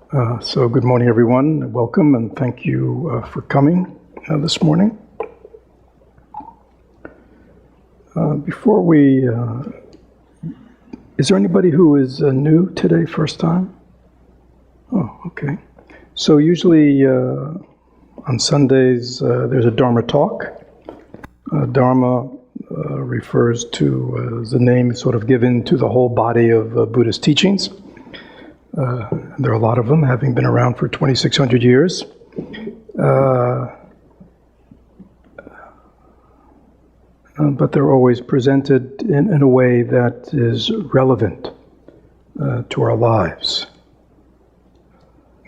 So good morning, everyone. Welcome, and thank you for coming this morning. Before we... is there anybody who is new today, first time? Oh, okay. So usually on Sundays there's a Dharma talk. Dharma refers to the name sort of given to the whole body of Buddhist teachings. There are a lot of them, having been around for 2,600 years. But they're always presented in a way that is relevant to our lives,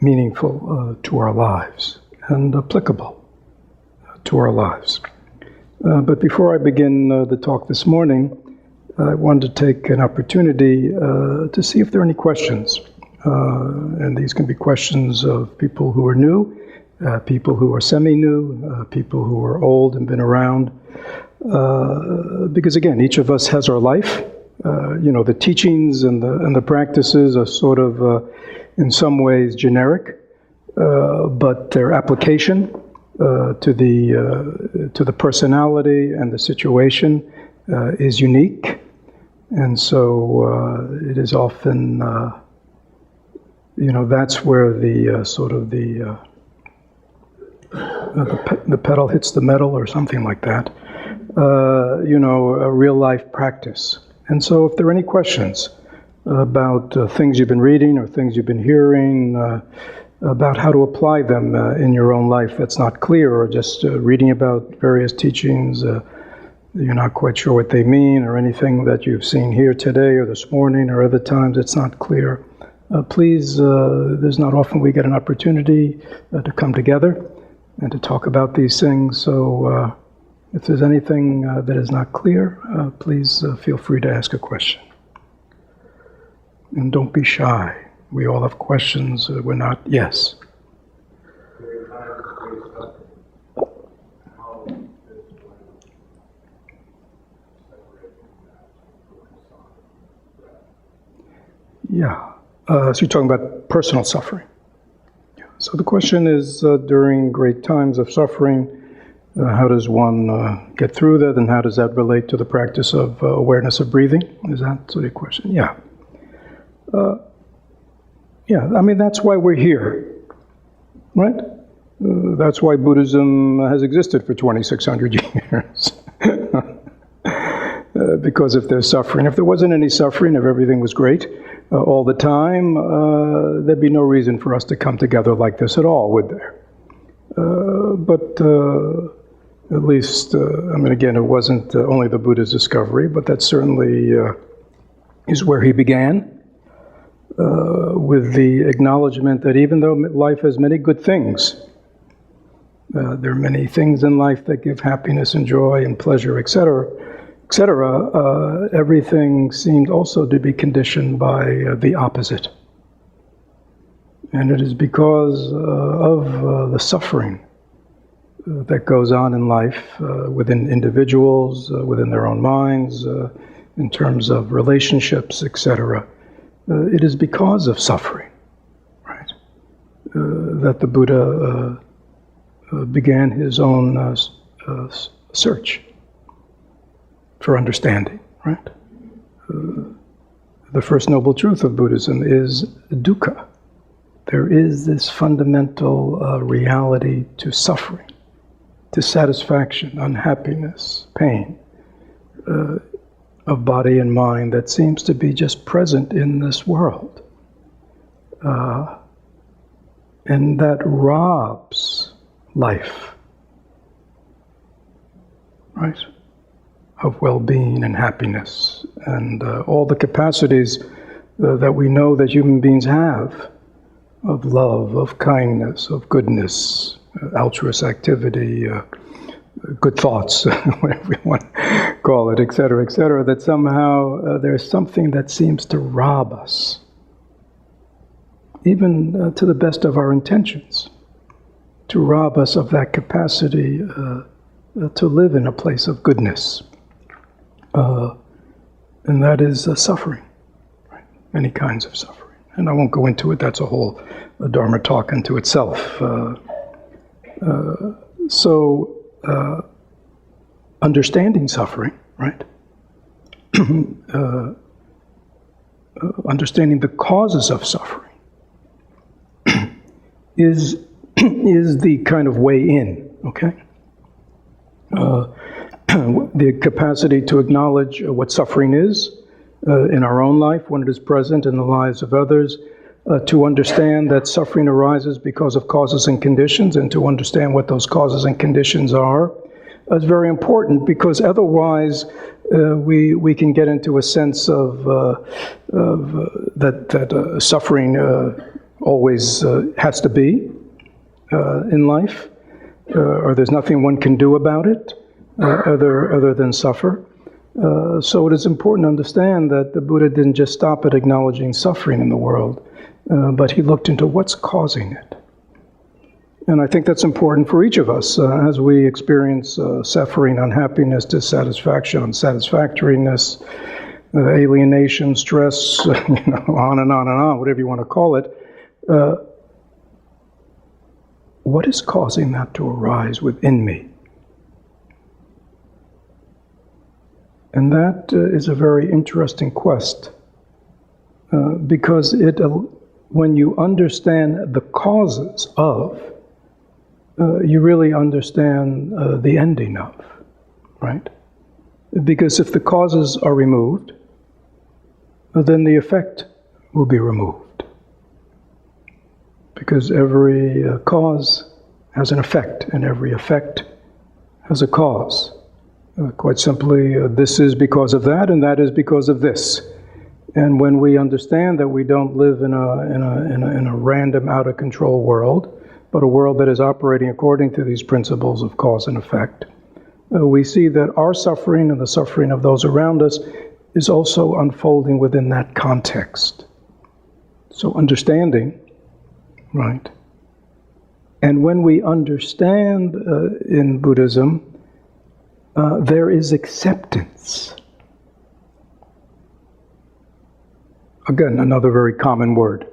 meaningful to our lives, and applicable to our lives. But before I begin the talk this morning, I wanted to take an opportunity to see if there are any questions. And these can be questions of people who are new, people who are semi-new, people who are old and been around. Because again, each of us has our life. The teachings and the practices are sort of, in some ways, generic, but their application to the personality and the situation is unique, and so it is often. That's where the sort of the pedal hits the metal or something like that. A real life practice. And so if there are any questions about things you've been reading or things you've been hearing, about how to apply them in your own life that's not clear, or just reading about various teachings, you're not quite sure what they mean, or anything that you've seen here today or this morning or other times it's not clear, please, there's not often we get an opportunity to come together and to talk about these things. So if there's anything that is not clear, please feel free to ask a question. And don't be shy. We all have questions. We're not, yes. Yeah. So you're talking about personal suffering. So the question is, during great times of suffering, how does one get through that, and how does that relate to the practice of awareness of breathing? Is that sort of your question? Yeah. That's why we're here, right? That's why Buddhism has existed for 2,600 years. Because if there's suffering, if there wasn't any suffering, if everything was great all the time, there'd be no reason for us to come together like this at all, would there? But at least, again, it wasn't only the Buddha's discovery, but that certainly is where he began, with the acknowledgement that even though life has many good things, there are many things in life that give happiness and joy and pleasure, etc., everything seemed also to be conditioned by the opposite. And it is because of the suffering that goes on in life within individuals, within their own minds, in terms of relationships, etc. It is because of suffering, right, that the Buddha began his own search for understanding, right? The first noble truth of Buddhism is dukkha. There is this fundamental reality to suffering, to satisfaction, unhappiness, pain of body and mind that seems to be just present in this world. And that robs life, right, of well-being and happiness and all the capacities that we know that human beings have, of love, of kindness, of goodness, altruist activity, good thoughts, whatever you want to call it, etc., that somehow there's something that seems to rob us, even to the best of our intentions, to rob us of that capacity to live in a place of goodness. And that is suffering, right? Many kinds of suffering. And I won't go into it, that's a whole Dharma talk unto itself. Understanding suffering, right? Understanding the causes of suffering is the kind of way in, okay? The capacity to acknowledge what suffering is in our own life when it is present in the lives of others, to understand that suffering arises because of causes and conditions, and to understand what those causes and conditions are is very important, because otherwise we can get into a sense of that suffering always has to be in life, or there's nothing one can do about it other than suffer. So it is important to understand that the Buddha didn't just stop at acknowledging suffering in the world, but he looked into what's causing it. And I think that's important for each of us as we experience suffering, unhappiness, dissatisfaction, unsatisfactoriness, alienation, stress, on and on and on, whatever you want to call it. What is causing that to arise within me? And that is a very interesting quest, because when you understand the causes of, you really understand the ending of, right? Because if the causes are removed, then the effect will be removed. Because every cause has an effect, and every effect has a cause. Quite simply, this is because of that, and that is because of this. And when we understand that we don't live in a random, out of control world, but a world that is operating according to these principles of cause and effect, we see that our suffering and the suffering of those around us is also unfolding within that context. So understanding, right? And when we understand in Buddhism, there is acceptance. Again, another very common word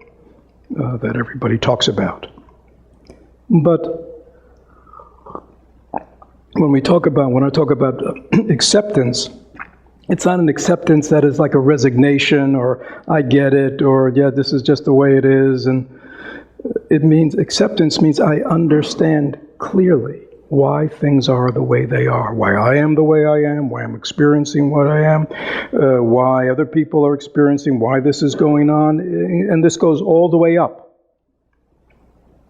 that everybody talks about. But when I talk about acceptance, it's not an acceptance that is like a resignation, or I get it, or yeah, this is just the way it is. And acceptance means I understand clearly why things are the way they are, why I am the way I am, why I'm experiencing what I am, why other people are experiencing, why this is going on, and this goes all the way up.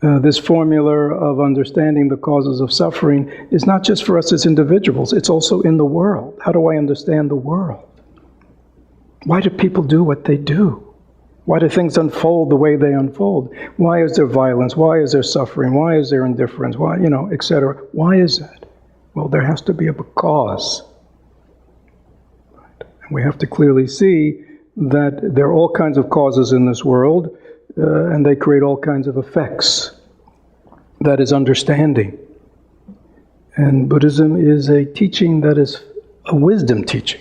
This formula of understanding the causes of suffering is not just for us as individuals, it's also in the world. How do I understand the world? Why do people do what they do? Why do things unfold the way they unfold? Why is there violence? Why is there suffering? Why is there indifference? Why, etc. Why is that? Well, there has to be a cause. And we have to clearly see that there are all kinds of causes in this world, and they create all kinds of effects. That is understanding. And Buddhism is a teaching that is a wisdom teaching.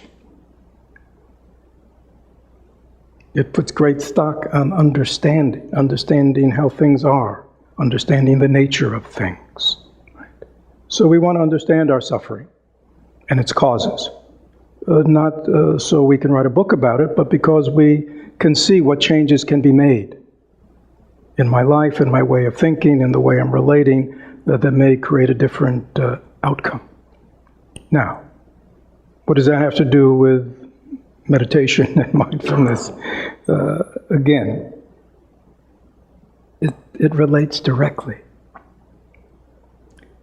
It puts great stock on understanding how things are, understanding the nature of things. Right? So we want to understand our suffering and its causes. Not so we can write a book about it, but because we can see what changes can be made in my life, in my way of thinking, in the way I'm relating, that may create a different outcome. Now, what does that have to do with meditation and mindfulness? Again, it relates directly.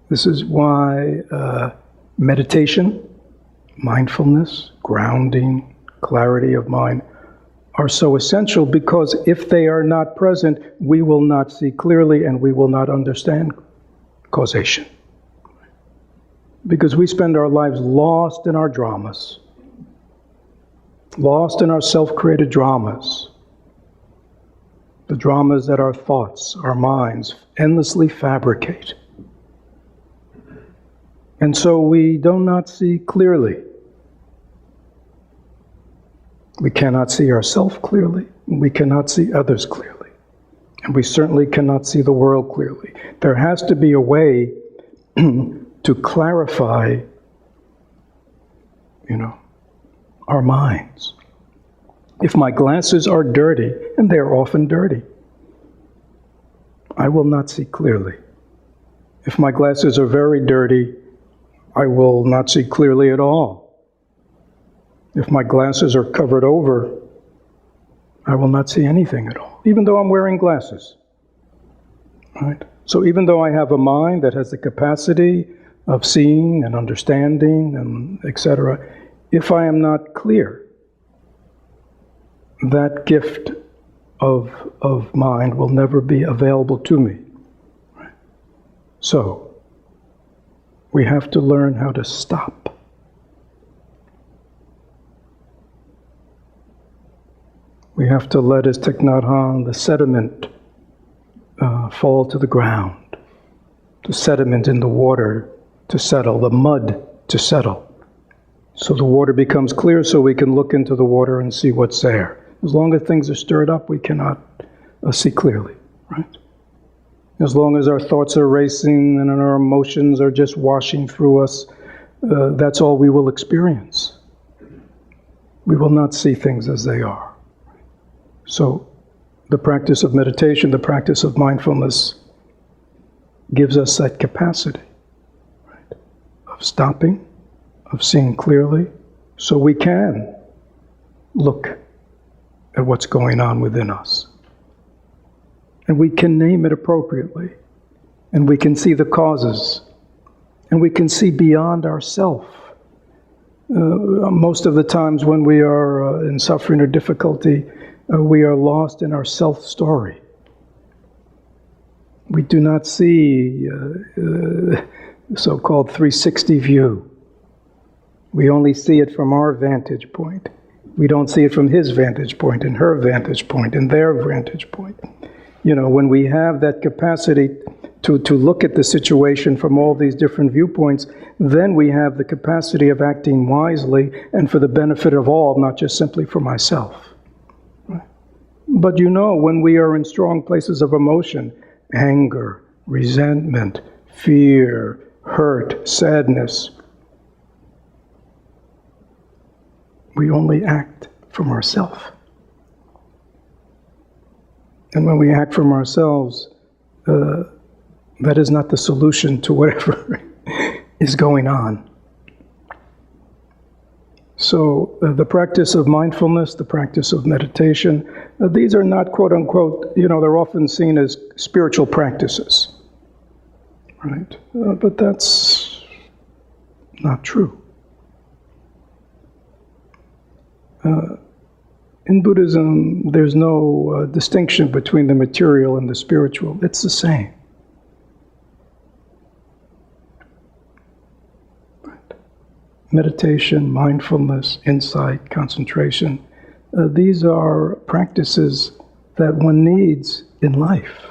This is why meditation, mindfulness, grounding, clarity of mind are so essential, because if they are not present, we will not see clearly and we will not understand causation. Because we spend our lives lost in our dramas, lost in our self-created dramas, the dramas that our thoughts, our minds endlessly fabricate. And so we do not see clearly. We cannot see ourselves clearly. we cannot see others clearly. And we certainly cannot see the world clearly. There has to be a way to clarify, our minds. If my glasses are dirty, and they are often dirty, I will not see clearly. If my glasses are very dirty, I will not see clearly at all. If my glasses are covered over, I will not see anything at all, even though I'm wearing glasses. Right? So even though I have a mind that has the capacity of seeing and understanding and etc., if I am not clear, that gift of mind will never be available to me. Right? So, we have to learn how to stop. We have to let, as Thich Nhat Hanh, the sediment fall to the ground, the sediment in the water to settle, the mud to settle. So the water becomes clear so we can look into the water and see what's there. As long as things are stirred up, we cannot see clearly, right? As long as our thoughts are racing and our emotions are just washing through us, that's all we will experience. We will not see things as they are. So the practice of meditation, the practice of mindfulness, gives us that capacity, right, of stopping, of seeing clearly, so we can look at what's going on within us. And we can name it appropriately. And we can see the causes. And we can see beyond ourself. Most of the times when we are in suffering or difficulty, we are lost in our self-story. We do not see the so-called 360 view. We only see it from our vantage point. We don't see it from his vantage point and her vantage point and their vantage point. When we have that capacity to look at the situation from all these different viewpoints, then we have the capacity of acting wisely and for the benefit of all, not just simply for myself. Right? But when we are in strong places of emotion, anger, resentment, fear, hurt, sadness, we only act from ourselves. And when we act from ourselves, that is not the solution to whatever is going on. So the practice of mindfulness, the practice of meditation, these are not quote unquote, they're often seen as spiritual practices. Right? But that's not true. In Buddhism, there's no distinction between the material and the spiritual. It's the same. Right. Meditation, mindfulness, insight, concentration, these are practices that one needs in life.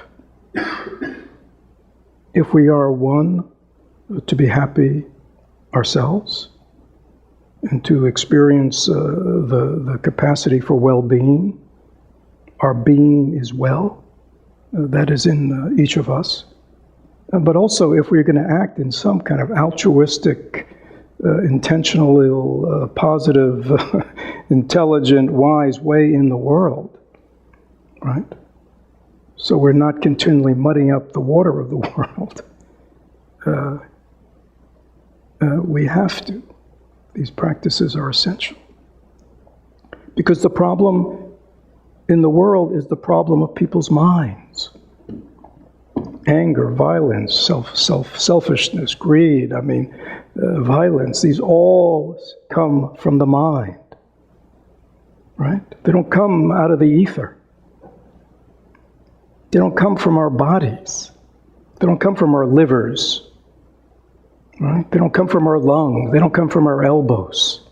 If we are one, to be happy ourselves, and to experience the capacity for well-being. Our being is well. That is in each of us. But also, if we're going to act in some kind of altruistic, intentional, positive, intelligent, wise way in the world, right? So we're not continually muddying up the water of the world. We have to. These practices are essential. Because the problem in the world is the problem of people's minds. Anger, violence, selfishness, greed, violence, these all come from the mind. Right? They don't come out of the ether. They don't come from our bodies. They don't come from our livers. Right? They don't come from our lungs. They don't come from our elbows.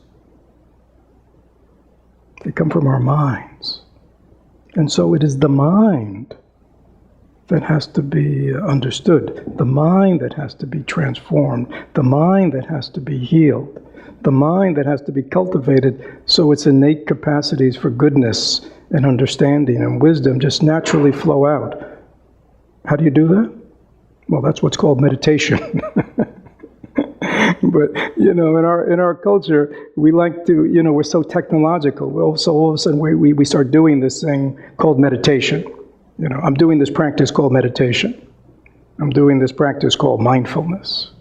They come from our minds. And so it is the mind that has to be understood, the mind that has to be transformed, the mind that has to be healed, the mind that has to be cultivated so its innate capacities for goodness and understanding and wisdom just naturally flow out. How do you do that? Well, that's what's called meditation. But, in our culture, we like to, we're so technological. Well, so all of a sudden we start doing this thing called meditation. I'm doing this practice called meditation. I'm doing this practice called mindfulness.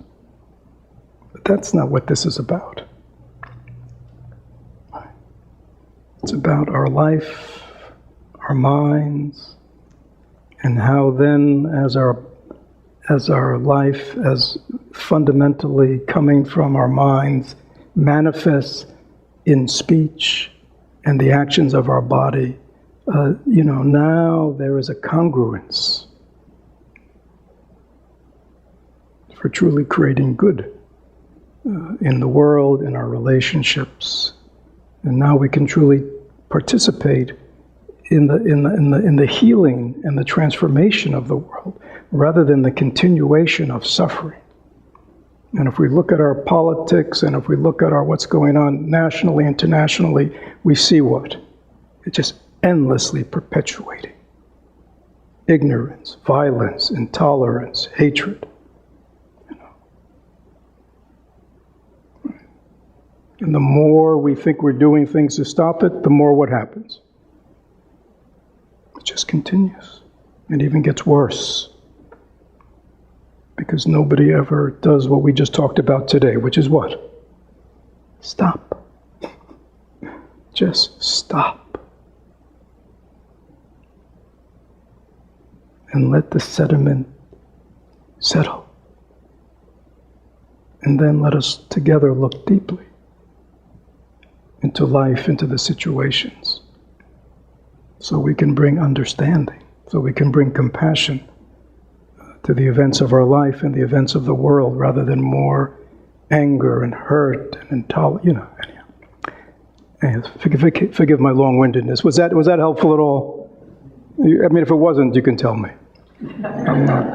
But that's not what this is about. It's about our life, our minds, and how then as our life, as fundamentally coming from our minds, manifests in speech and the actions of our body, now there is a congruence for truly creating good in the world, in our relationships, and now we can truly participate in the healing and the transformation of the world, rather than the continuation of suffering. And if we look at our politics, and if we look at what's going on nationally, internationally, we see what? It's just endlessly perpetuating. Ignorance, violence, intolerance, hatred. And the more we think we're doing things to stop it, the more what happens? It just continues. It even gets worse. Because nobody ever does what we just talked about today, which is what? Stop. Just stop. And let the sediment settle. And then let us together look deeply into life, into the situations, so we can bring understanding, so we can bring compassion to the events of our life and the events of the world, rather than more anger and hurt and intolerance. Anyhow, forgive my long-windedness. Was that helpful at all? If it wasn't, you can tell me. I'm not.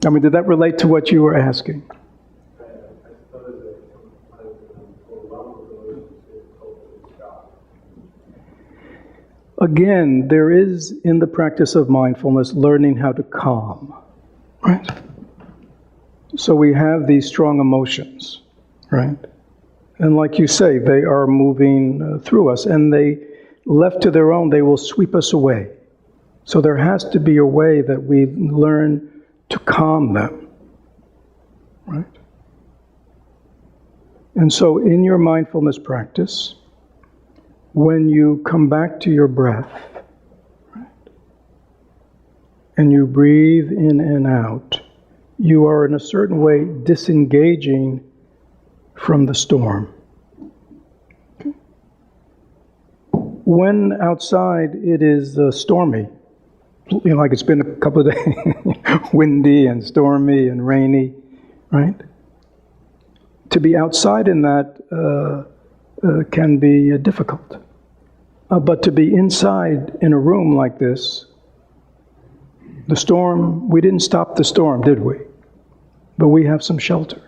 Did that relate to what you were asking? Again, there is in the practice of mindfulness learning how to calm, right? So we have these strong emotions, right? And like you say, they are moving through us, and they, left to their own, they will sweep us away. So there has to be a way that we learn to calm them, right? And so in your mindfulness practice, when you come back to your breath, right, and you breathe in and out, you are in a certain way disengaging from the storm. Okay. When outside it is stormy, like it's been a couple of days, windy and stormy and rainy, right? To be outside in that can be difficult. But to be inside in a room like this, the storm, we didn't stop the storm, did we? But we have some shelter.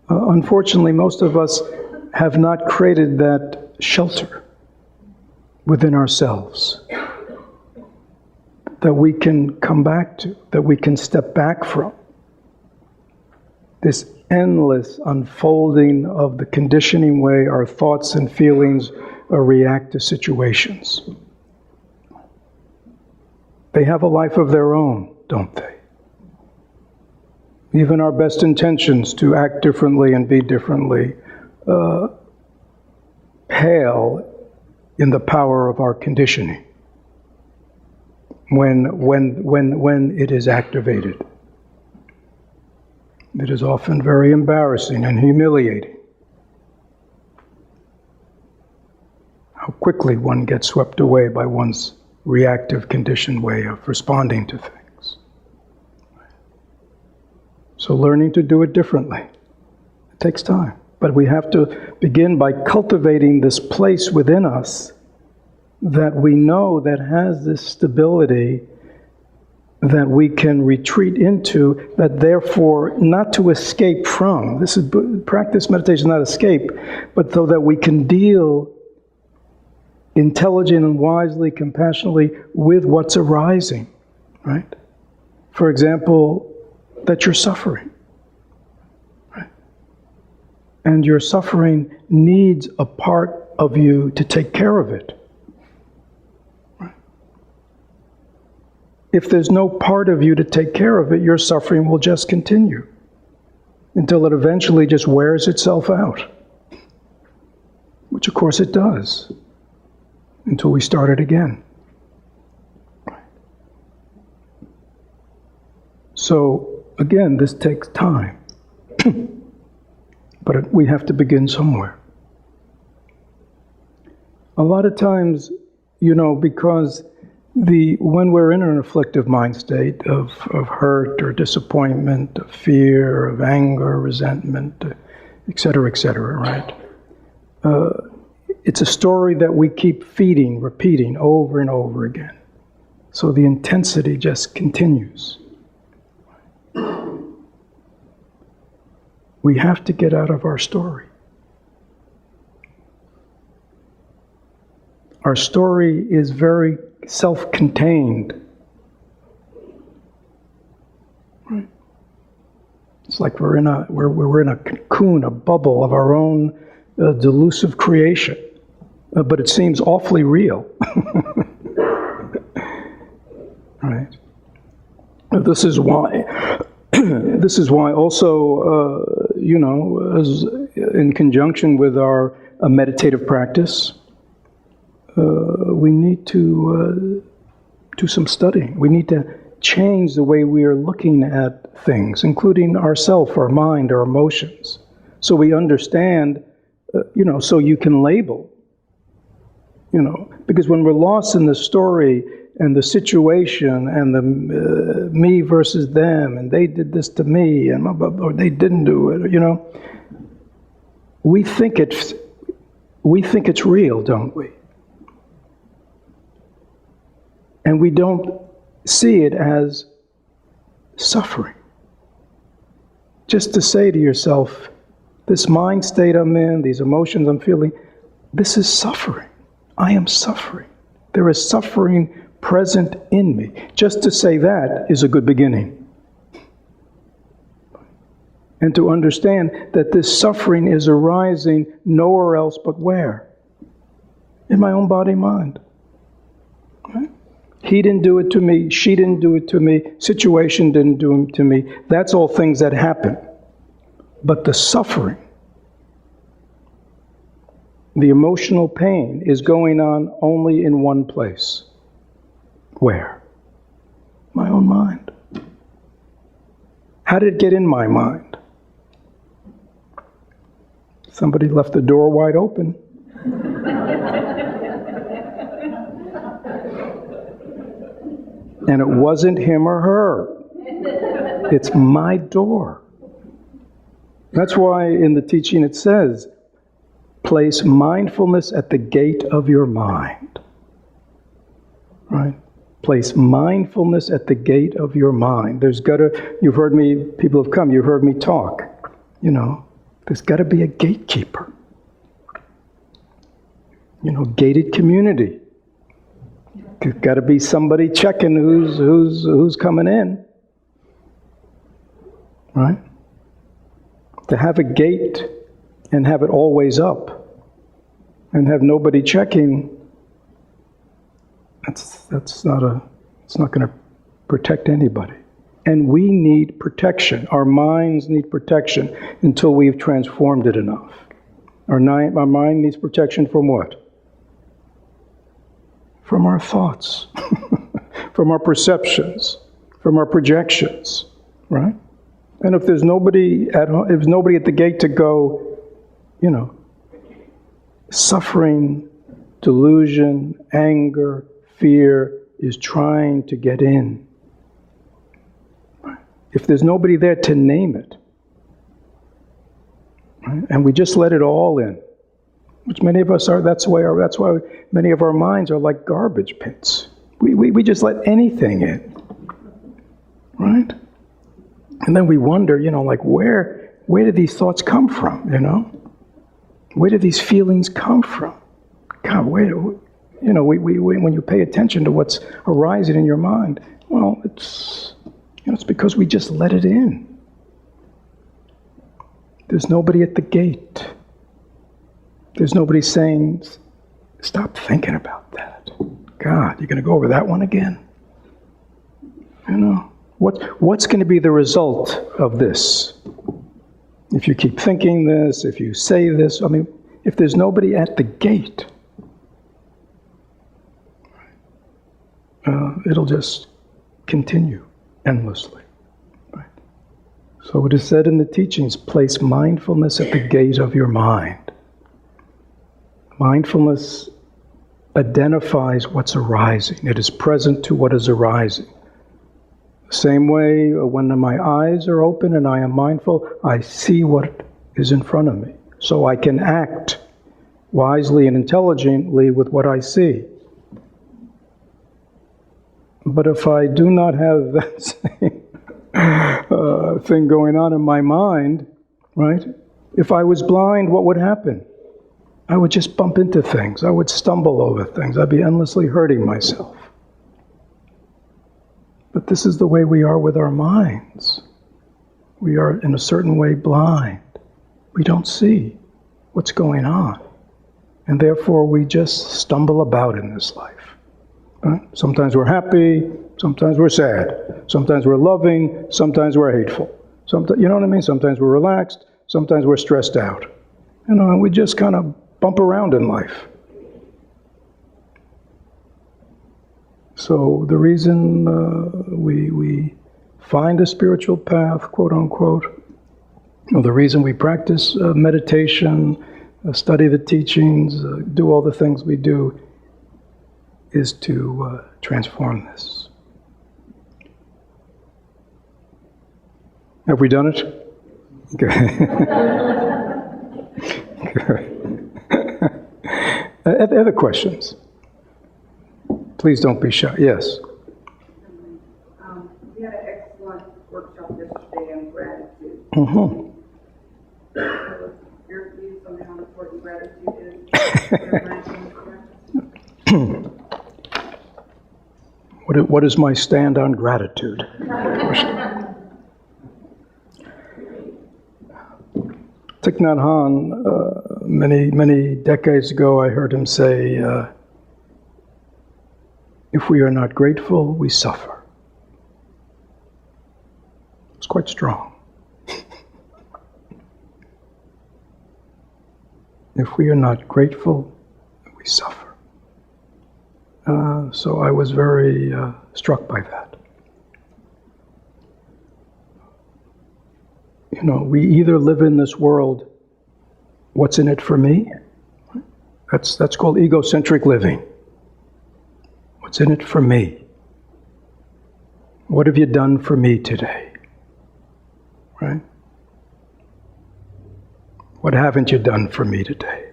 Unfortunately, most of us have not created that shelter within ourselves that we can come back to, that we can step back from. This endless unfolding of the conditioning way our thoughts and feelings react to situations. They have a life of their own, don't they? Even our best intentions to act differently and be differently pale in the power of our conditioning when it is activated. It is often very embarrassing and humiliating. How quickly one gets swept away by one's reactive, conditioned way of responding to things. So learning to do it differently, it takes time. But we have to begin by cultivating this place within us that we know that has this stability that we can retreat into, that therefore not to escape from. This is practice meditation, not escape, but so that we can deal intelligent and wisely, compassionately with what's arising, right? For example, that you're suffering, right? And your suffering needs a part of you to take care of it. Right? If there's no part of you to take care of it, your suffering will just continue until it eventually just wears itself out, which of course it does, until we start it again. So, again, this takes time. But we have to begin somewhere. A lot of times, because when we're in an afflictive mind state of hurt or disappointment, of fear, of anger, resentment, et cetera, right? It's a story that we keep feeding, repeating over and over again. So the intensity just continues. We have to get out of our story. Our story is very self-contained. Right? It's like we're in a cocoon, a bubble of our own delusive creation, but it seems awfully real. Right? This is why. This is why also, as in conjunction with our meditative practice, we need to do some studying. We need to change the way we are looking at things, including ourself, our mind, our emotions, so we understand, so you can label, because when we're lost in the story and the situation and the me versus them, and they did this to me, and or they didn't do it, we think it's real, don't we? And we don't see it as suffering. Just to say to yourself, this mind state I'm in, these emotions I'm feeling, this is suffering. I am suffering. There is suffering present in me. Just to say that is a good beginning. And to understand that this suffering is arising nowhere else but where? In my own body mind. Right? He didn't do it to me, she didn't do it to me, situation didn't do it to me. That's all things that happen. But the suffering, the emotional pain is going on only in one place. Where? My own mind. How did it get in my mind? Somebody left the door wide open. And it wasn't him or her. It's my door. That's why in the teaching it says, place mindfulness at the gate of your mind. Right? Place mindfulness at the gate of your mind. You've heard me, people have come, you've heard me talk. There's got to be a gatekeeper. Gated community. There's got to be somebody checking who's coming in. Right? To have a gate and have it always up and have nobody checking, it's not going to protect anybody. And we need protection. Our minds need protection until we've transformed it enough. Our mind needs protection from what? From our thoughts, from our perceptions, from our projections, right? And if there's nobody at home, if there's nobody at the gate to go, suffering, delusion, anger, fear is trying to get in. If there's nobody there to name it, right? And we just let it all in, which many of us are. That's why many of our minds are like garbage pits. We just let anything in. right? And then we wonder, like where did these thoughts come from, Where do these feelings come from? God, when you pay attention to what's arising in your mind, well, it's because we just let it in. There's nobody at the gate. There's nobody saying, stop thinking about that. God, you're going to go over that one again? What's going to be the result of this? If you keep thinking this, if you say this, if there's nobody at the gate, it'll just continue endlessly. Right? So it is said in the teachings, place mindfulness at the gate of your mind. Mindfulness identifies what's arising. It is present to what is arising. Same way, when my eyes are open and I am mindful, I see what is in front of me. So I can act wisely and intelligently with what I see. But if I do not have that same thing going on in my mind, right? If I was blind, what would happen? I would just bump into things. I would stumble over things. I'd be endlessly hurting myself. But this is the way we are with our minds. We are, in a certain way, blind. We don't see what's going on. And therefore, we just stumble about in this life. Right? Sometimes we're happy, sometimes we're sad. Sometimes we're loving, sometimes we're hateful. You know what I mean? Sometimes we're relaxed, sometimes we're stressed out. And we just kind of bump around in life. So the reason we find a spiritual path, quote unquote, or the reason we practice meditation, study the teachings, do all the things we do, is to transform this. Have we done it? Okay. Other questions? Please don't be shy. Yes. We had an excellent workshop yesterday on gratitude. Mm-hmm. Your views on how important gratitude is for mindfulness practice? What is my stand on gratitude? Thich Nhat Hanh, many decades ago, I heard him say, if we are not grateful, we suffer. It's quite strong. If we are not grateful, we suffer. So I was very struck by that. We either live in this world, what's in it for me? That's called egocentric living. What's in it for me? What have you done for me today? Right? What haven't you done for me today?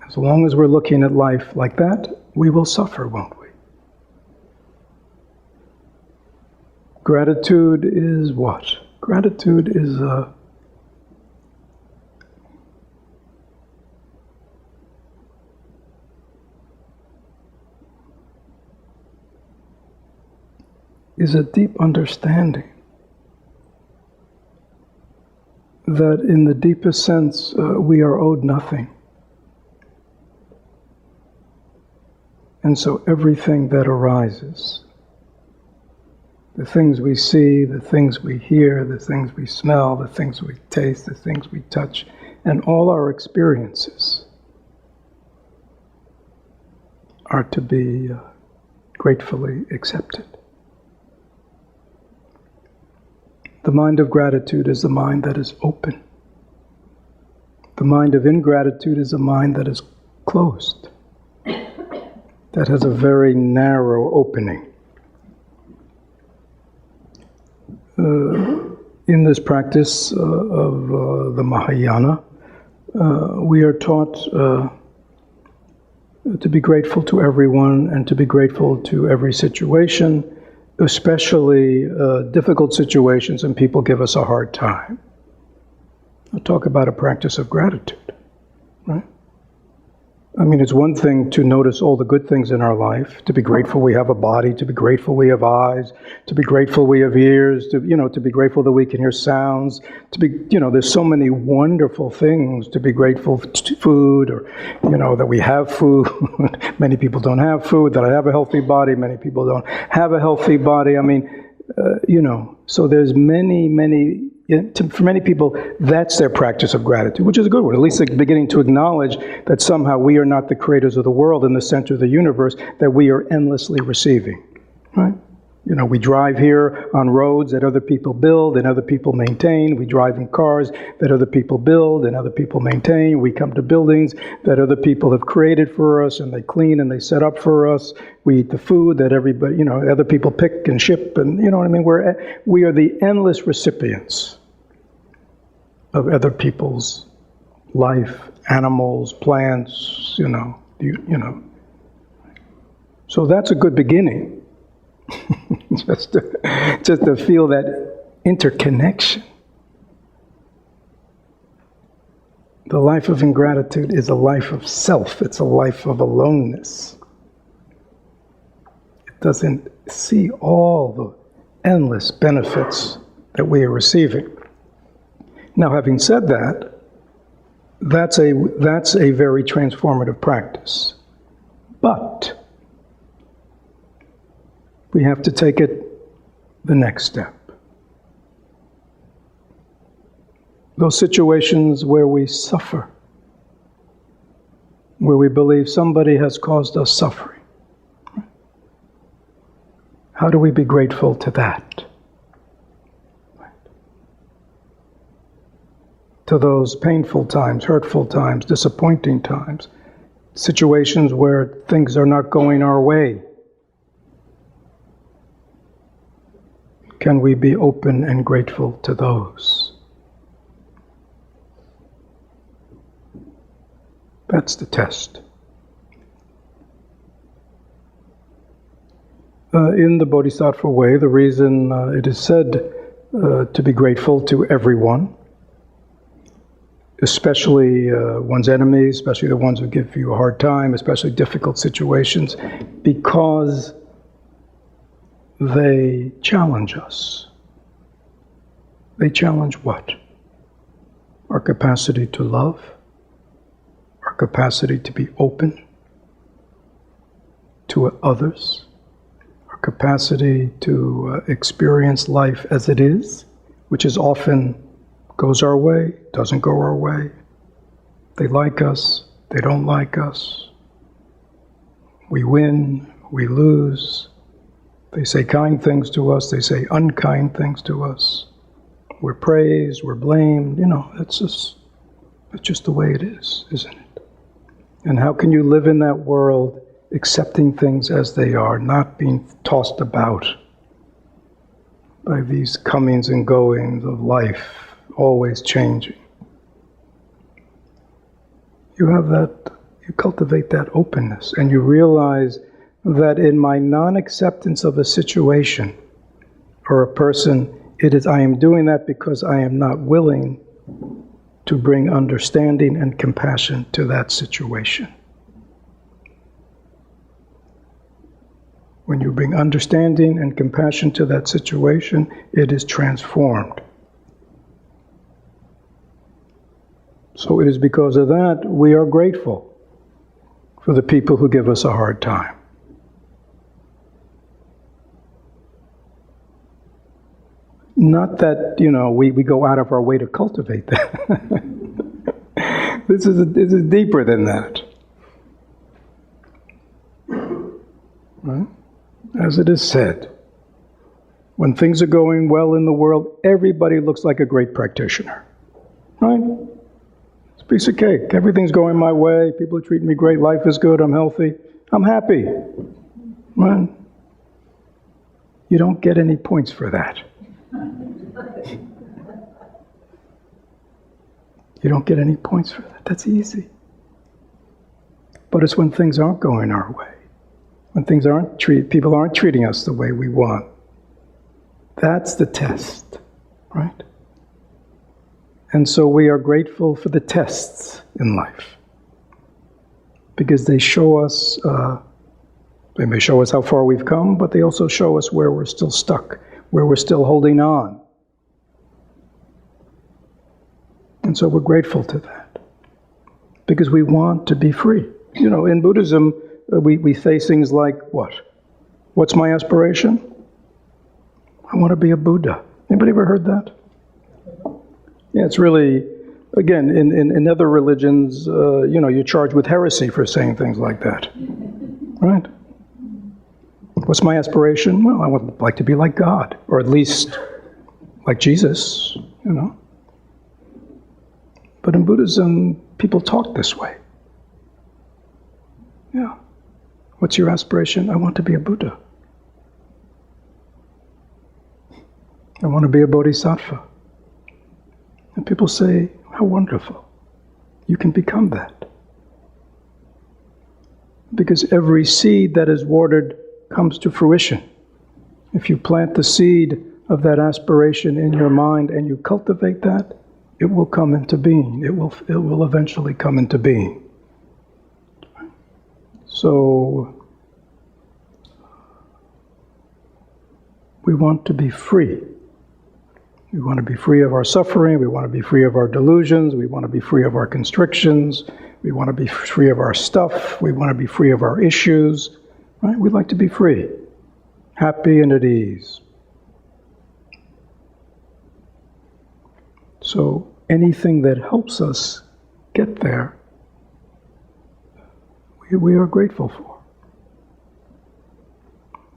As long as we're looking at life like that, we will suffer, won't we? Gratitude is what? Gratitude is a deep understanding that in the deepest sense we are owed nothing. And so everything that arises, the things we see, the things we hear, the things we smell, the things we taste, the things we touch, and all our experiences are to be gratefully accepted. The mind of gratitude is the mind that is open. The mind of ingratitude is a mind that is closed, that has a very narrow opening. In this practice of the Mahayana, we are taught to be grateful to everyone and to be grateful to every situation especially difficult situations and people give us a hard time. I'll talk about a practice of gratitude, right? I mean, it's one thing to notice all the good things in our life, to be grateful we have a body, to be grateful we have eyes, to be grateful we have ears, to be grateful that we can hear sounds, to be, there's so many wonderful things to be grateful to food, or, that we have food. Many people don't have food, that I have a healthy body. Many people don't have a healthy body. I mean, so there's many, for many people, that's their practice of gratitude, which is a good one. At least they're beginning to acknowledge that somehow we are not the creators of the world and the center of the universe, that we are endlessly receiving, right? We drive here on roads that other people build and other people maintain. We drive in cars that other people build and other people maintain. We come to buildings that other people have created for us and they clean and they set up for us. We eat the food that everybody, other people pick and ship, and you know what I mean? We are the endless recipients of other people's life, animals, plants, So that's a good beginning. just to feel that interconnection. The life of ingratitude is a life of self. It's a life of aloneness. It doesn't see all the endless benefits that we are receiving. Now, having said that, that's a very transformative practice. But we have to take it the next step. Those situations where we suffer, where we believe somebody has caused us suffering. How do we be grateful to that? To those painful times, hurtful times, disappointing times, situations where things are not going our way. Can we be open and grateful to those? That's the test. In the Bodhisattva way, the reason it is said to be grateful to everyone, especially one's enemies, especially the ones who give you a hard time, especially difficult situations, because they challenge us. They challenge what? Our capacity to love, our capacity to be open to others, our capacity to experience life as it is, which is often goes our way, doesn't go our way. They like us, they don't like us. We win, we lose. They say kind things to us, they say unkind things to us. We're praised, we're blamed, that's just the way it is, isn't it? And how can you live in that world accepting things as they are, not being tossed about by these comings and goings of life, always changing? You cultivate that openness, and you realize that in my non-acceptance of a situation or a person, I am doing that because I am not willing to bring understanding and compassion to that situation. When you bring understanding and compassion to that situation, it is transformed. So it is because of that we are grateful for the people who give us a hard time. Not that, we go out of our way to cultivate that. This is deeper than that. Right? As it is said, when things are going well in the world, everybody looks like a great practitioner. Right? It's a piece of cake. Everything's going my way. People are treating me great. Life is good. I'm healthy. I'm happy. Right? You don't get any points for that. You don't get any points for that. That's easy. But it's when things aren't going our way, when things people aren't treating us the way we want, That's the test, right? And so we are grateful for the tests in life, because they show us, they may show us how far we've come, but they also show us where we're still stuck, where we're still holding on. And so we're grateful to that, because we want to be free. You know, in Buddhism, we say things like, what? What's my aspiration? I want to be a Buddha. Anybody ever heard that? Yeah, it's really, again, in other religions, you're charged with heresy for saying things like that, right? What's my aspiration? Well, I would like to be like God, or at least like Jesus, you know. But in Buddhism, people talk this way. Yeah. What's your aspiration? I want to be a Buddha. I want to be a bodhisattva. And people say, how wonderful. You can become that. Because every seed that is watered comes to fruition. If you plant the seed of that aspiration in your mind and you cultivate that, it will come into being. It will eventually come into being. So we want to be free. We want to be free of our suffering. We want to be free of our delusions. We want to be free of our constrictions. We want to be free of our stuff. We want to be free of our issues. Right? We'd like to be free, happy and at ease. So anything that helps us get there, we are grateful for.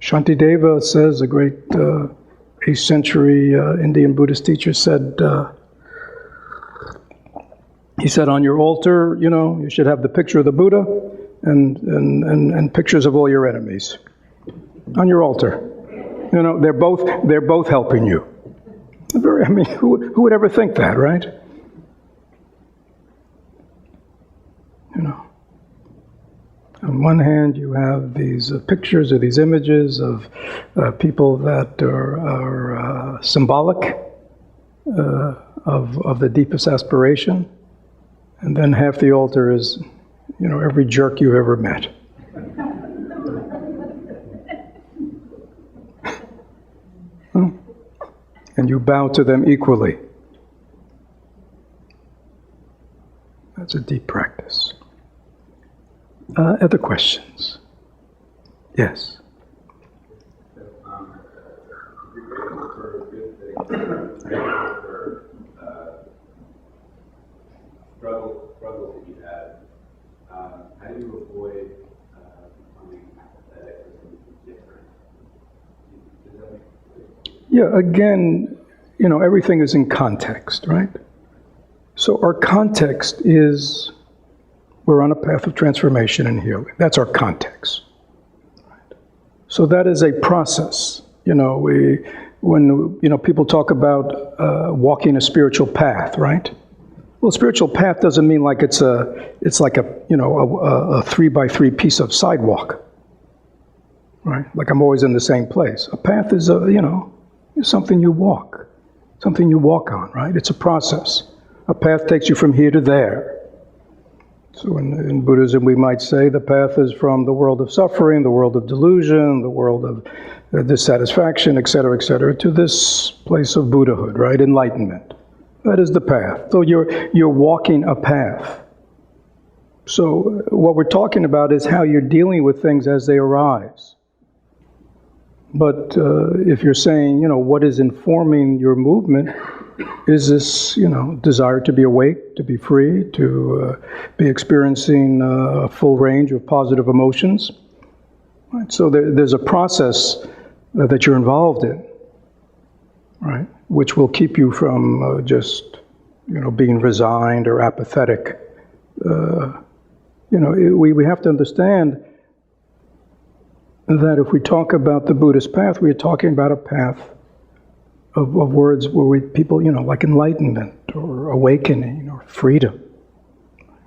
Shantideva says, a great 8th century Indian Buddhist teacher said, he said, on your altar, you should have the picture of the Buddha and pictures of all your enemies. On your altar. They're both helping you. Who would ever think that, right? On one hand, you have these pictures or these images of people that are symbolic of the deepest aspiration, and then half the altar is, every jerk you've ever met. And you bow to them equally. That's a deep practice. Other questions? Yes. You're grateful for good things, grateful for struggles that you had. How do you avoid becoming apathetic or something different? Does that make sense? Yeah, again, everything is in context, right? So our context is, we're on a path of transformation and healing. That's our context. Right? So that is a process. When people talk about walking a spiritual path, right? Well, spiritual path doesn't mean like it's like a 3x3 piece of sidewalk, right? Like I'm always in the same place. A path is is something you walk on, right? It's a process. A path takes you from here to there. So in Buddhism, we might say the path is from the world of suffering, the world of delusion, the world of dissatisfaction, etc., to this place of Buddhahood, right? Enlightenment. That is the path. So you're walking a path. So what we're talking about is how you're dealing with things as they arise. But if you're saying, what is informing your movement, is this, desire to be awake, to be free, to be experiencing a full range of positive emotions? Right? So there's a process that you're involved in, right? Which will keep you from just, being resigned or apathetic. We have to understand that if we talk about the Buddhist path, we are talking about a path of words where people, like enlightenment or awakening or freedom.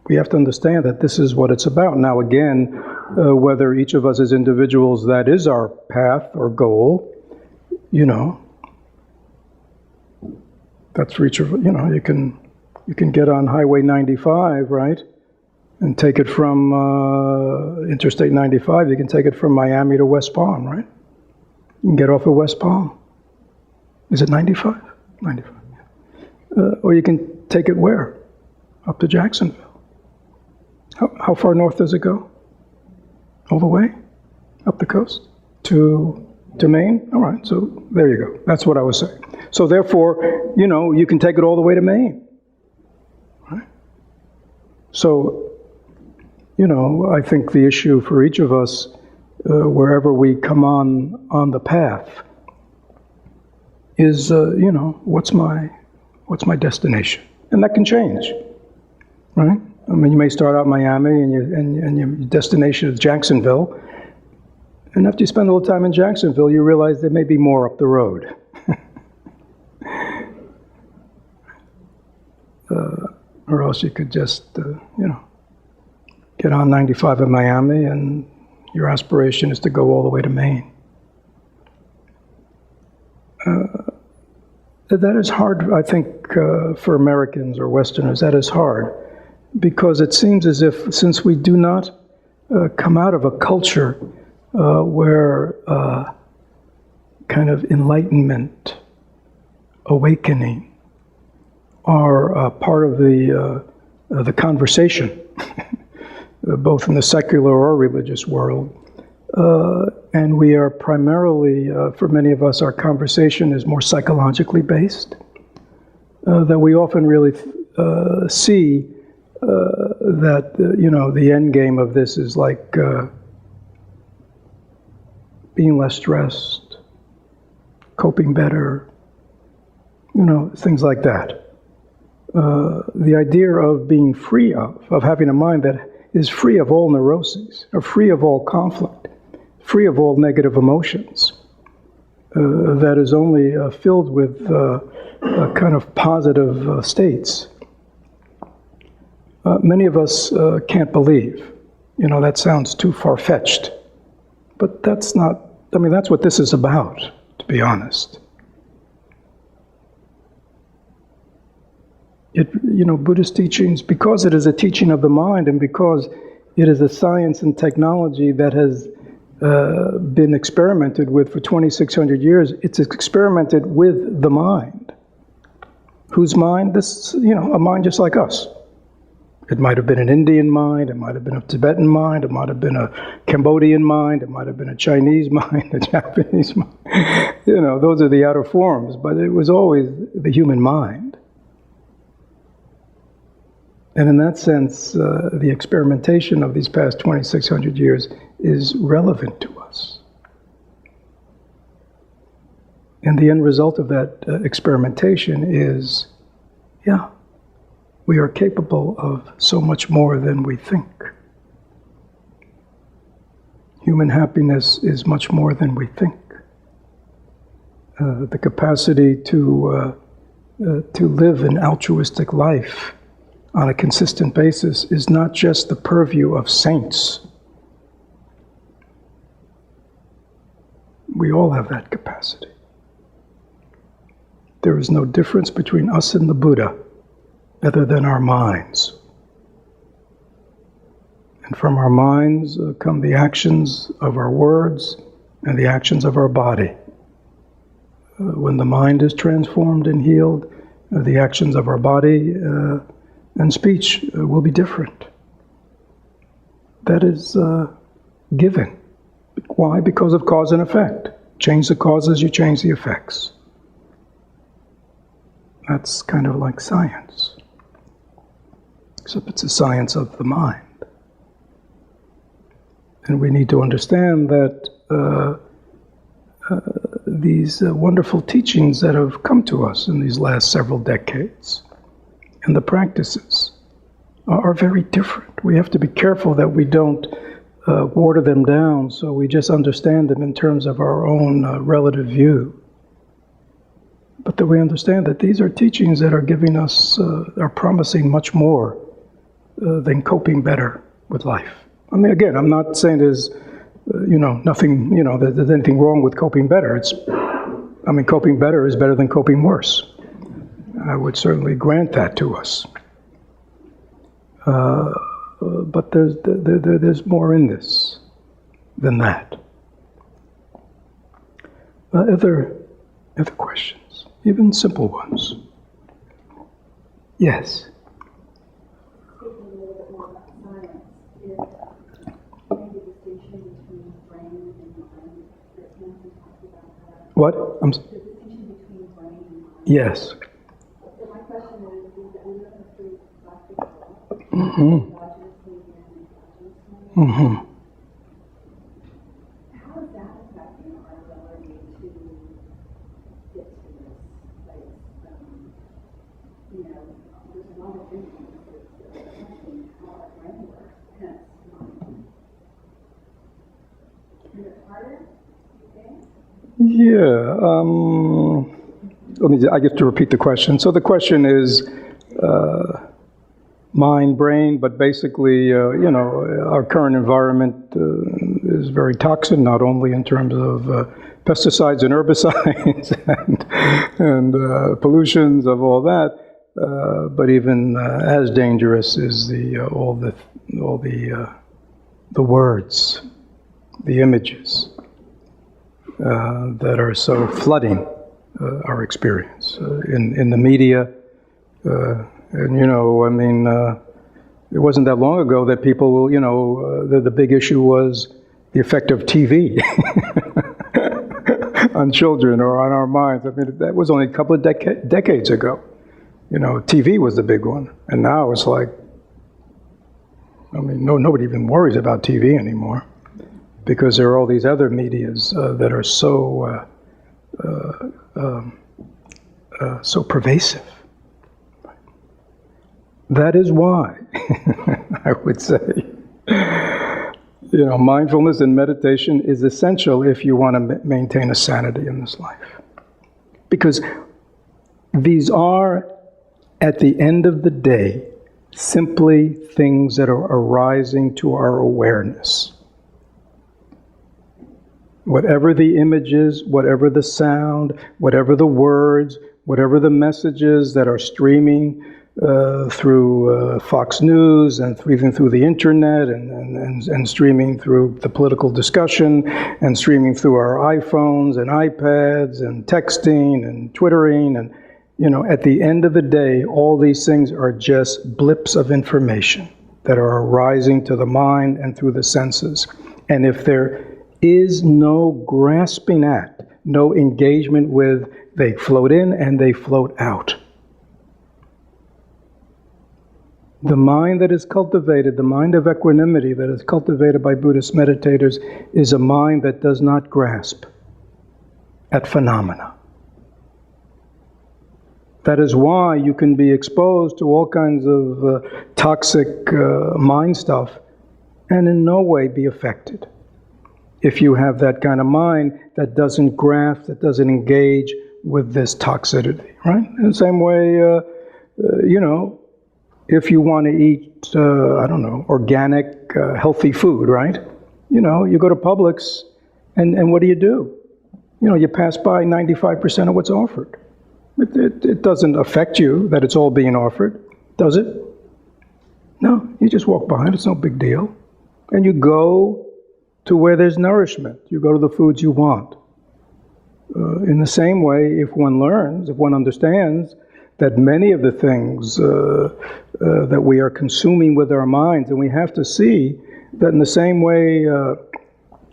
We have to understand that this is what it's about. Now again, whether each of us as individuals, that is our path or goal, That's for each of, you can get on Highway 95, right? And take it from Interstate 95. You can take it from Miami to West Palm, right? You can get off at West Palm. Is it 95? 95. Or you can take it where? Up to Jacksonville. How far north does it go? All the way? Up the coast? To Maine? All right, so there you go. That's what I was saying. So therefore, you can take it all the way to Maine. Right? So, I think the issue for each of us, wherever we come on the path, is, what's my destination? And that can change, right? I mean, you may start out Miami and your destination is Jacksonville. And after you spend a little time in Jacksonville, you realize there may be more up the road. Or else you could just, get on 95 in Miami and your aspiration is to go all the way to Maine. That is hard, I think, for Americans or Westerners. That is hard because it seems as if since we do not come out of a culture where kind of enlightenment, awakening are part of the conversation, both in the secular or religious world. And we are primarily, for many of us, our conversation is more psychologically based, that we often really see that, the end game of this is like being less stressed, coping better, things like that. The idea of being free of having a mind that is free of all neuroses, or free of all conflict, free of all negative emotions, that is only filled with kind of positive states. Many of us can't believe. That sounds too far-fetched. But that's not, that's what this is about, to be honest. Buddhist teachings, because it is a teaching of the mind and because it is a science and technology that has been experimented with for 2,600 years, it's experimented with the mind. Whose mind? This, a mind just like us. It might have been an Indian mind, it might have been a Tibetan mind, it might have been a Cambodian mind, it might have been a Chinese mind, a Japanese mind. Those are the outer forms, but it was always the human mind. And in that sense, the experimentation of these past 2,600 years is relevant to us. And the end result of that experimentation is, we are capable of so much more than we think. Human happiness is much more than we think. The capacity to live an altruistic life on a consistent basis is not just the purview of saints. We all have that capacity. There is no difference between us and the Buddha other than our minds. And from our minds come the actions of our words and the actions of our body. When the mind is transformed and healed, the actions of our body and speech will be different. That is given. Why? Because of cause and effect. Change the causes, you change the effects. That's kind of like science. Except it's a science of the mind. And we need to understand that these wonderful teachings that have come to us in these last several decades and the practices are very different. We have to be careful that we don't water them down so we just understand them in terms of our own relative view. But that we understand that these are teachings that are giving us, are promising much more than coping better with life. Again, I'm not saying there's, nothing, there's anything wrong with coping better. Coping better is better than coping worse. I would certainly grant that to us. But there's more in this than that. Other questions, even simple ones? Yes. Speaking a little bit more about science, is maybe the distinction between brain and mind. That Nancy talked about that. What? The distinction between brain and mind. Yes. So my question is that we live in a free plastic world, Mm-hmm. endogenously and endogenously. Mm-hmm. How is that affecting our ability to get to this place? There's a lot of influences that are affecting how our brain works, hence mind. Is it harder, you think? Yeah. I get to repeat the question. So the question is mind, brain, but basically, our current environment is very toxic, not only in terms of pesticides and herbicides and pollutions of all that, but even as dangerous is all the words, the images that are so flooding our experience in the media. It wasn't that long ago that people, the big issue was the effect of TV on children or on our minds. I mean, that was only a couple of decades ago. TV was the big one. And now it's like, nobody even worries about TV anymore because there are all these other medias that are so pervasive. That is why, I would say, mindfulness and meditation is essential if you want to maintain a sanity in this life. Because these are, at the end of the day, simply things that are arising to our awareness. Whatever the images, whatever the sound, whatever the words, whatever the messages that are streaming through Fox News and even through the internet and streaming through the political discussion and streaming through our iPhones and iPads and texting and Twittering and, at the end of the day, all these things are just blips of information that are arising to the mind and through the senses. And if there is no grasping at, no engagement with, they float in and they float out. The mind that is cultivated, the mind of equanimity that is cultivated by Buddhist meditators, is a mind that does not grasp at phenomena. That is why you can be exposed to all kinds of toxic mind stuff and in no way be affected. If you have that kind of mind that doesn't grasp, that doesn't engage with this toxicity, right? In the same way, if you want to eat, organic, healthy food, right? You go to Publix, and what do? You pass by 95% of what's offered. It doesn't affect you that it's all being offered, does it? No, you just walk by it, it's no big deal. And you go to where there's nourishment. You go to the foods you want. In the same way, if one learns, if one understands that many of the things that we are consuming with our minds, and we have to see that in the same way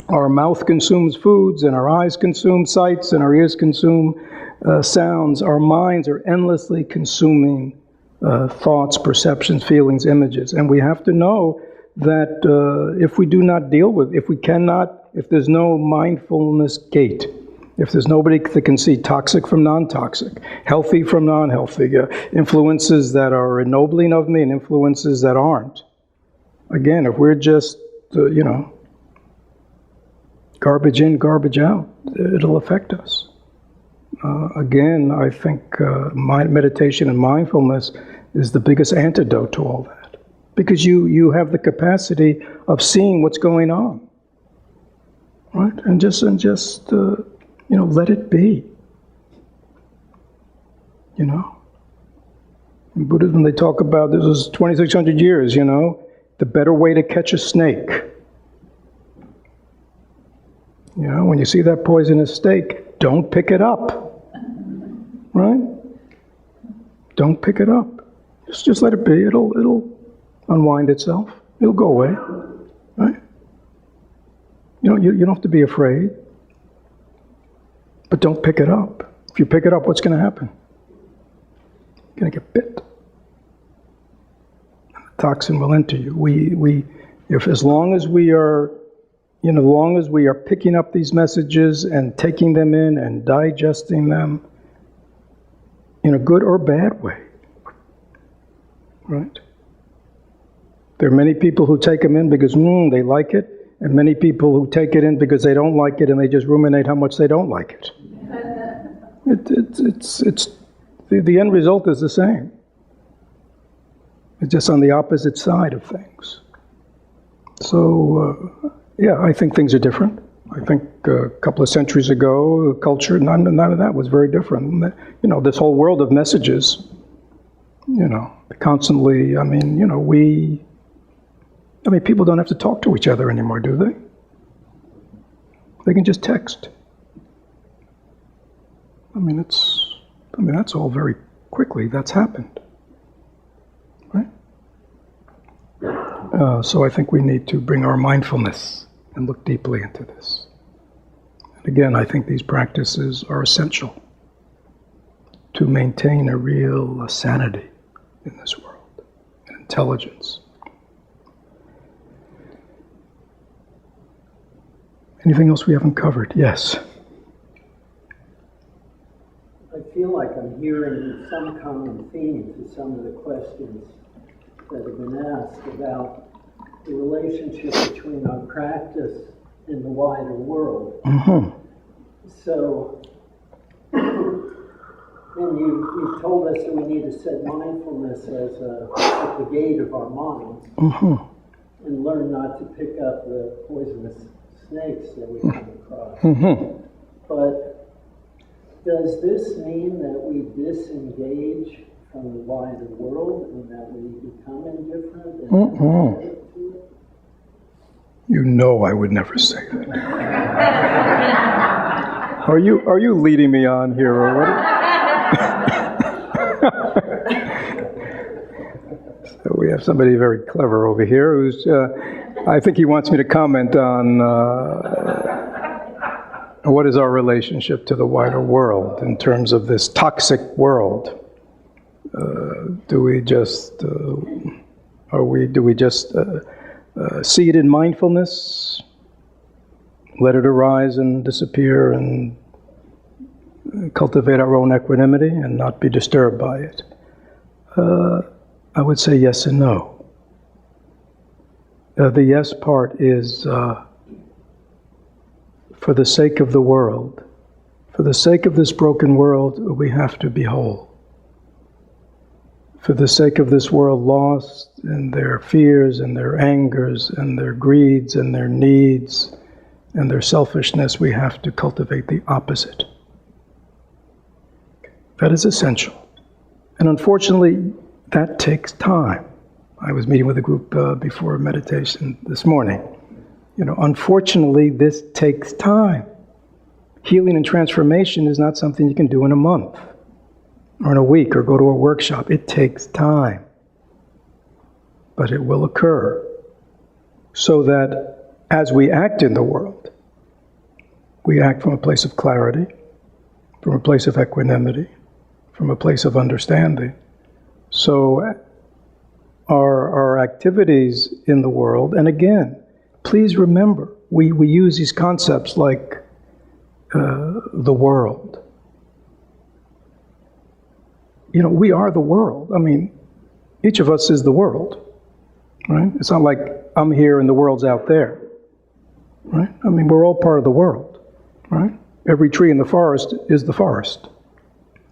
our mouth consumes foods, and our eyes consume sights, and our ears consume sounds, our minds are endlessly consuming thoughts, perceptions, feelings, images. And we have to know that if we do not deal with, if there's no mindfulness gate, if there's nobody that can see toxic from non-toxic, healthy from non-healthy, influences that are ennobling of me and influences that aren't. Again, if we're just, garbage in, garbage out, it'll affect us. Again, I think meditation and mindfulness is the biggest antidote to all that. Because you have the capacity of seeing what's going on. Right? And just let it be. In Buddhism, they talk about, this was 2,600 years, the better way to catch a snake. When you see that poisonous snake, don't pick it up. Right? Don't pick it up. Just let it be. It'll unwind itself. It'll go away. Right? You don't have to be afraid. But don't pick it up. If you pick it up, what's going to happen? You're going to get bit. And the toxin will enter you. As long as we are picking up these messages and taking them in and digesting them in a good or bad way, right? There are many people who take them in because they like it, and many people who take it in because they don't like it and they just ruminate how much they don't like it. The end result is the same. It's just on the opposite side of things. So, I think things are different. I think a couple of centuries ago, culture, none of that was very different. This whole world of messages, constantly, people don't have to talk to each other anymore, do they? They can just text. That's all very quickly, that's happened. Right? So I think we need to bring our mindfulness and look deeply into this. And again, I think these practices are essential to maintain a real sanity in this world, and intelligence. Anything else we haven't covered? Yes. I feel like I'm hearing some common theme to some of the questions that have been asked about the relationship between our practice and the wider world. Mm-hmm. So, and you've told us that we need to set mindfulness as at the gate of our minds, and learn not to pick up the poisonous snakes that we come across. Mm-hmm. But does this mean that we disengage from the wider world and that we become indifferent and apathetic to it? I would never say that. Are you leading me on here, or what? So we have somebody very clever over here who's, I think he wants me to comment on what is our relationship to the wider world in terms of this toxic world. Do we just see it in mindfulness, let it arise and disappear, and cultivate our own equanimity and not be disturbed by it? I would say yes and no. The yes part is for the sake of the world, for the sake of this broken world, we have to be whole. For the sake of this world lost in their fears and their angers and their greeds and their needs and their selfishness, we have to cultivate the opposite. That is essential. And unfortunately, that takes time. I was meeting with a group before meditation this morning. Unfortunately, this takes time. Healing and transformation is not something you can do in a month, or in a week, or go to a workshop. It takes time. But it will occur. So that as we act in the world, we act from a place of clarity, from a place of equanimity, from a place of understanding. So our activities in the world, and again, please remember, we use these concepts like the world. We are the world. Each of us is the world, right? It's not like I'm here and the world's out there, right? We're all part of the world, right? Every tree in the forest is the forest,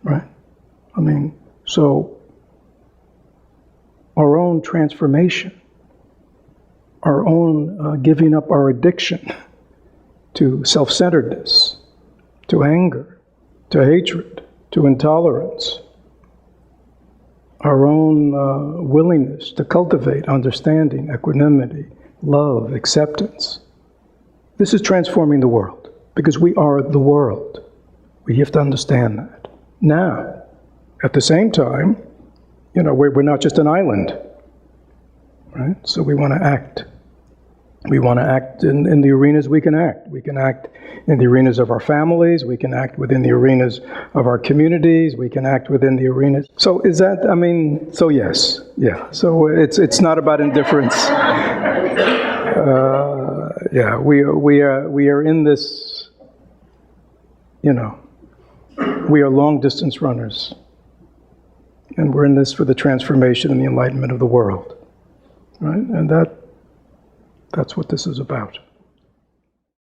right? So our own transformation, our own giving up our addiction to self-centeredness, to anger, to hatred, to intolerance, our own willingness to cultivate understanding, equanimity, love, acceptance. This is transforming the world, because we are the world. We have to understand that. Now, at the same time, we're not just an island, right? So we want to act. We want to act in the arenas we can act. We can act in the arenas of our families. We can act within the arenas of our communities. We can act within the arenas. So is that, so yes, yeah. So it's not about indifference. Yeah, we are in this, we are long distance runners. And we're in this for the transformation and the enlightenment of the world. Right? And that's what this is about.